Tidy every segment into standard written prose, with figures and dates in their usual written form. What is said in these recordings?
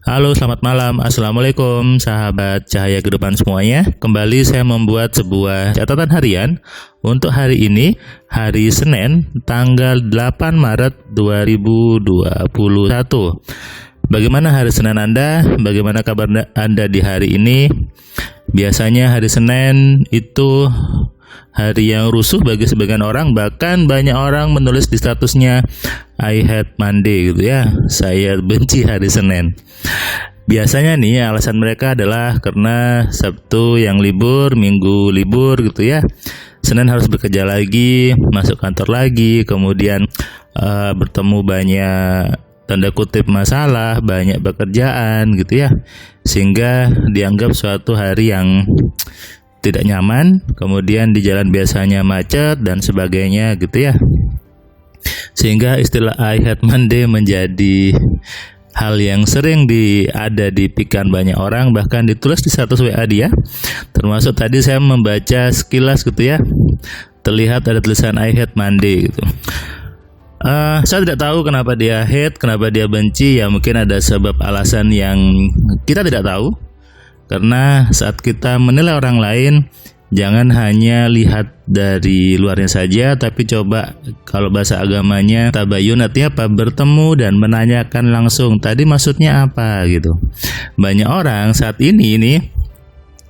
Halo, selamat malam. Assalamualaikum, sahabat cahaya kehidupan semuanya. Kembali saya membuat sebuah catatan harian untuk hari ini, hari Senin, tanggal 8 Maret 2021. Bagaimana hari Senin Anda? Bagaimana kabar Anda di hari ini? Biasanya hari Senin itu hari yang rusuh bagi sebagian orang, bahkan banyak orang menulis di statusnya I hate Monday gitu ya. Saya benci hari Senin. Biasanya nih alasan mereka adalah karena Sabtu yang libur, Minggu libur gitu ya. Senin harus bekerja lagi, masuk kantor lagi, kemudian bertemu banyak tanda kutip masalah, banyak pekerjaan gitu ya. Sehingga dianggap suatu hari yang tidak nyaman, kemudian di jalan biasanya macet dan sebagainya gitu ya. Sehingga istilah I hate Monday menjadi hal yang sering ada di pikiran banyak orang, bahkan ditulis di status WA dia. Termasuk tadi saya membaca sekilas gitu ya, terlihat ada tulisan I hate Monday gitu. Saya tidak tahu kenapa dia hate, kenapa dia benci. Ya mungkin ada sebab alasan yang kita tidak tahu. Karena saat kita menilai orang lain, jangan hanya lihat dari luarnya saja, tapi coba, kalau bahasa agamanya tabayun, artinya apa? Bertemu dan menanyakan langsung, tadi maksudnya apa gitu. Banyak orang saat ini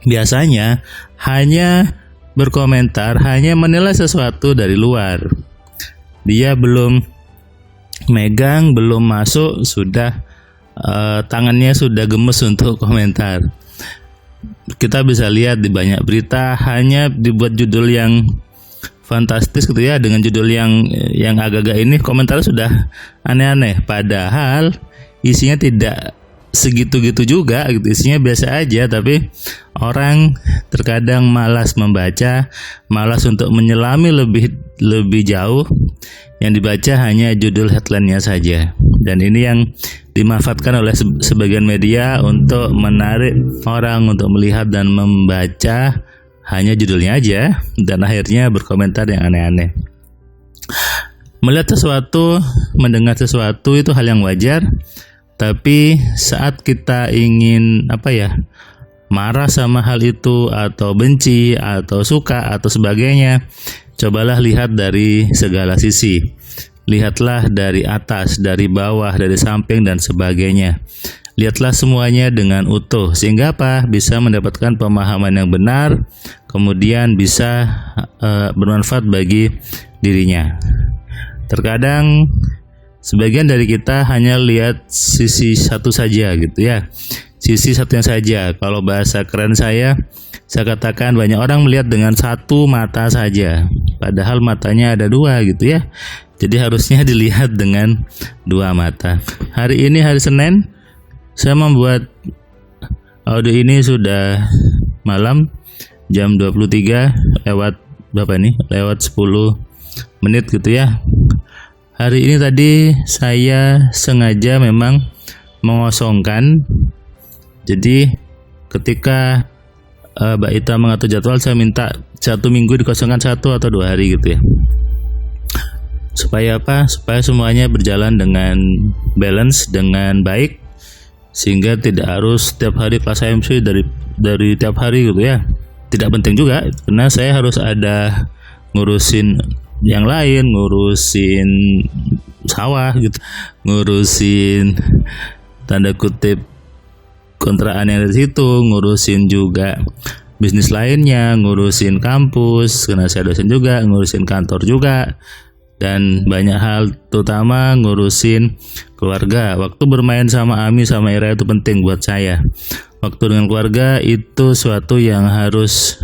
biasanya hanya berkomentar, hanya menilai sesuatu dari luar. Dia belum megang, belum masuk, sudah tangannya sudah gemes untuk komentar. Kita bisa lihat di banyak berita hanya dibuat judul yang fantastis gitu ya, dengan judul yang agak-agak ini, komentar sudah aneh-aneh, padahal isinya tidak segitu-gitu juga gitu, isinya biasa aja. Tapi orang terkadang malas membaca, malas untuk menyelami lebih jauh. Yang dibaca hanya judul headline-nya saja. Dan ini yang dimanfaatkan oleh sebagian media untuk menarik orang untuk melihat dan membaca hanya judulnya aja, dan akhirnya berkomentar yang aneh-aneh. Melihat sesuatu, mendengar sesuatu itu hal yang wajar. Tapi saat kita ingin marah sama hal itu, atau benci, atau suka, atau sebagainya, cobalah lihat dari segala sisi. Lihatlah dari atas, dari bawah, dari samping, dan sebagainya. Lihatlah semuanya dengan utuh, sehingga bisa mendapatkan pemahaman yang benar, kemudian bisa bermanfaat bagi dirinya. Terkadang sebagian dari kita hanya lihat sisi satu saja gitu ya, sisi satunya saja. Kalau bahasa keren saya katakan banyak orang melihat dengan satu mata saja, padahal matanya ada dua gitu ya. Jadi harusnya dilihat dengan dua mata. Hari ini hari Senin, saya membuat audio ini sudah malam, jam 23 lewat lewat 10 menit gitu ya. Hari ini tadi saya sengaja memang mengosongkan. Jadi ketika Mbak Ita mengatur jadwal, saya minta 1 minggu dikosongkan 1 atau 2 hari gitu ya. Supaya Supaya semuanya berjalan dengan balance, dengan baik, sehingga tidak harus setiap hari kelas MC dari tiap hari gitu ya. Tidak penting juga, karena saya harus ada ngurusin yang lain, ngurusin sawah gitu, ngurusin tanda kutip kontrakan yang dari situ, ngurusin juga bisnis lainnya, ngurusin kampus karena saya dosen juga, ngurusin kantor juga, dan banyak hal, terutama ngurusin keluarga. Waktu bermain sama Ami sama Ira itu penting buat saya. Waktu dengan keluarga itu suatu yang harus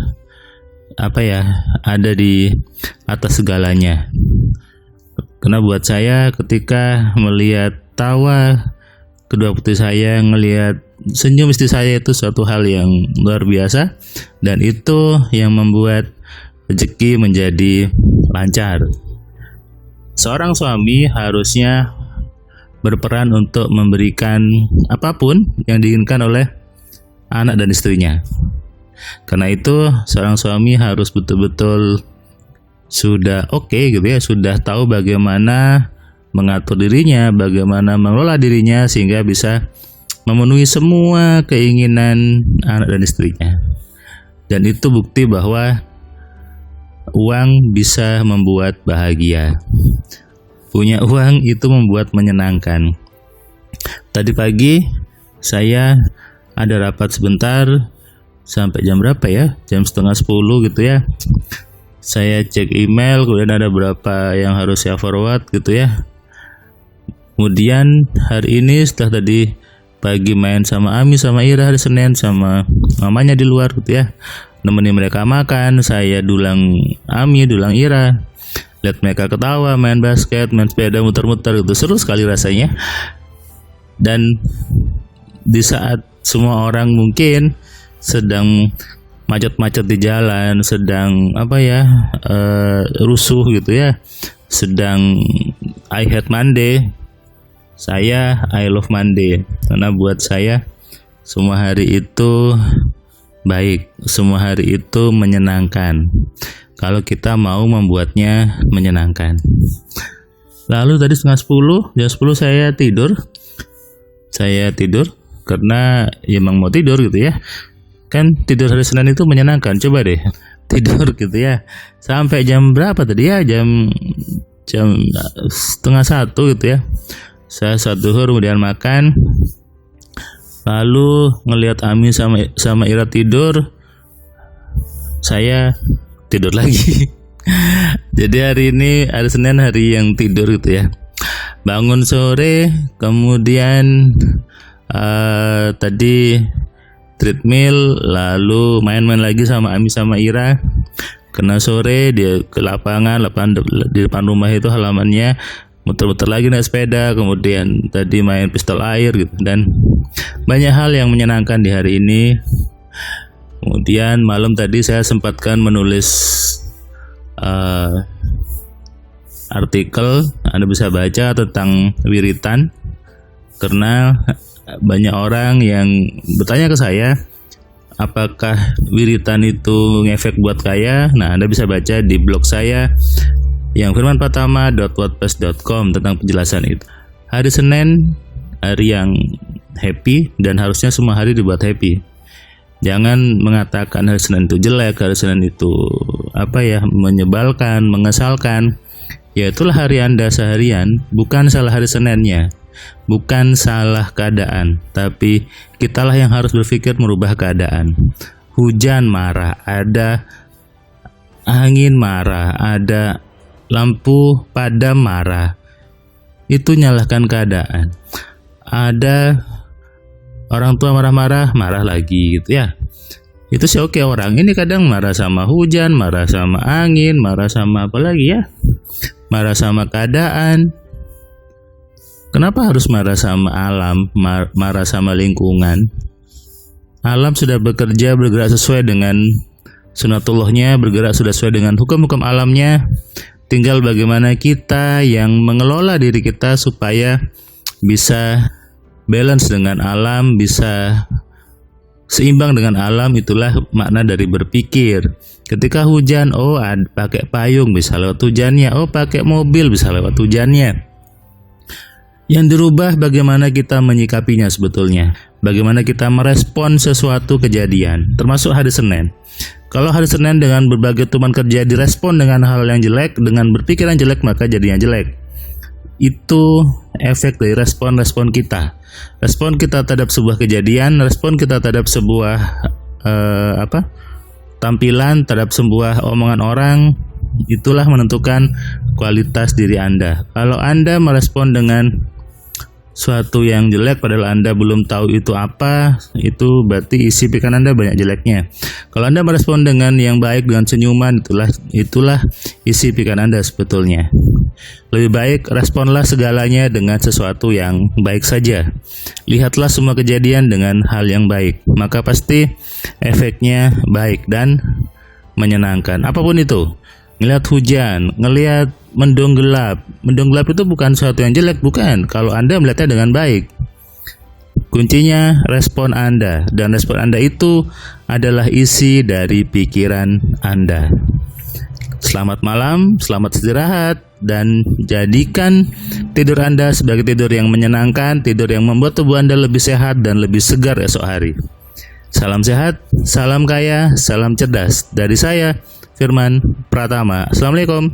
ada di atas segalanya. Karena buat saya ketika melihat tawa kedua putri saya, ngelihat senyum istri saya, itu suatu hal yang luar biasa, dan itu yang membuat rezeki menjadi lancar. Seorang suami harusnya berperan untuk memberikan apapun yang diinginkan oleh anak dan istrinya. Karena itu seorang suami harus betul-betul sudah oke gitu ya, sudah tahu bagaimana mengatur dirinya, bagaimana mengelola dirinya, sehingga bisa memenuhi semua keinginan anak dan istrinya. Dan itu bukti bahwa uang bisa membuat bahagia. Punya uang itu membuat menyenangkan. Tadi pagi saya ada rapat sebentar sampai jam berapa ya? Jam 9:30 gitu ya. Saya cek email, kemudian ada berapa yang harus saya forward gitu ya. Kemudian hari ini setelah tadi pagi main sama Ami sama Ira hari Senin sama mamanya di luar gitu ya, nemenin mereka makan, saya dulang Ami, dulang Ira, lihat mereka ketawa, main basket, main sepeda, muter-muter gitu, seru sekali rasanya. Dan di saat semua orang mungkin sedang macet-macet di jalan, sedang rusuh gitu ya, sedang I hate Monday, saya I love Monday, karena buat saya semua hari itu baik, semua hari itu menyenangkan kalau kita mau membuatnya menyenangkan. Lalu tadi jam 10 saya tidur karena ya emang mau tidur gitu ya. Kan tidur hari Senin itu menyenangkan. Coba deh tidur gitu ya sampai jam berapa tadi ya, jam 12:30 gitu ya. Saya saat duhur kemudian makan, lalu ngelihat Ami sama Ira tidur, saya tidur lagi. Jadi hari ini hari Senin, hari yang tidur gitu ya. Bangun sore, kemudian tadi treadmill, lalu main-main lagi sama Ami sama Ira. Karena sore dia ke lapangan di depan rumah itu halamannya, muter-muter lagi naik sepeda, kemudian tadi main pistol air gitu, dan banyak hal yang menyenangkan di hari ini. Kemudian malam tadi saya sempatkan menulis artikel, Anda bisa baca tentang wiritan, karena banyak orang yang bertanya ke saya apakah wiritan itu ngefek buat kaya. Nah, Anda bisa baca di blog saya yang firmanpratama.wordpress.com tentang penjelasan itu. Hari Senin hari yang happy, dan harusnya semua hari dibuat happy. Jangan mengatakan hari Senin itu jelek, hari Senin itu menyebalkan, mengesalkan. Ya itulah hari Anda seharian, bukan salah hari Seninnya, bukan salah keadaan, tapi kitalah yang harus berpikir merubah keadaan. Hujan marah, ada angin marah, ada lampu padam marah, itu nyalahkan keadaan. Ada orang tua marah-marah, marah lagi gitu ya. Itu sih oke, orang ini kadang marah sama hujan, marah sama angin, marah sama apa lagi ya? Marah sama keadaan. Kenapa harus marah sama alam, marah sama lingkungan? Alam sudah bekerja, bergerak sesuai dengan sunatullahnya, bergerak sudah sesuai dengan hukum-hukum alamnya. Tinggal bagaimana kita yang mengelola diri kita supaya bisa balance dengan alam, bisa seimbang dengan alam. Itulah makna dari berpikir. Ketika hujan, pakai payung bisa lewat hujannya, pakai mobil bisa lewat hujannya. Yang dirubah bagaimana kita menyikapinya sebetulnya. Bagaimana kita merespon sesuatu kejadian, termasuk hari Senin. Kalau hari Senin dengan berbagai tuman kerja direspon dengan hal yang jelek, dengan berpikiran jelek, maka jadinya jelek. Itu efek dari respon-respon kita. Respon kita terhadap sebuah kejadian, respon kita terhadap sebuah tampilan, terhadap sebuah omongan orang, itulah menentukan kualitas diri Anda. Kalau Anda merespon dengan suatu yang jelek padahal Anda belum tahu itu apa, itu berarti isi pikiran Anda banyak jeleknya. Kalau Anda merespon dengan yang baik, dengan senyuman, itulah isi pikiran Anda sebetulnya. Lebih baik responlah segalanya dengan sesuatu yang baik saja. Lihatlah semua kejadian dengan hal yang baik, maka pasti efeknya baik dan menyenangkan. Apapun itu, ngelihat hujan, ngelihat mendung gelap itu bukan sesuatu yang jelek, bukan, kalau Anda melihatnya dengan baik. Kuncinya respon Anda, dan respon Anda itu adalah isi dari pikiran Anda. Selamat malam, selamat istirahat. dan jadikan tidur Anda sebagai tidur yang menyenangkan, tidur yang membuat tubuh Anda lebih sehat dan lebih segar esok hari. Salam sehat, salam kaya, salam cerdas. Dari saya, Firman Pratama. Assalamualaikum.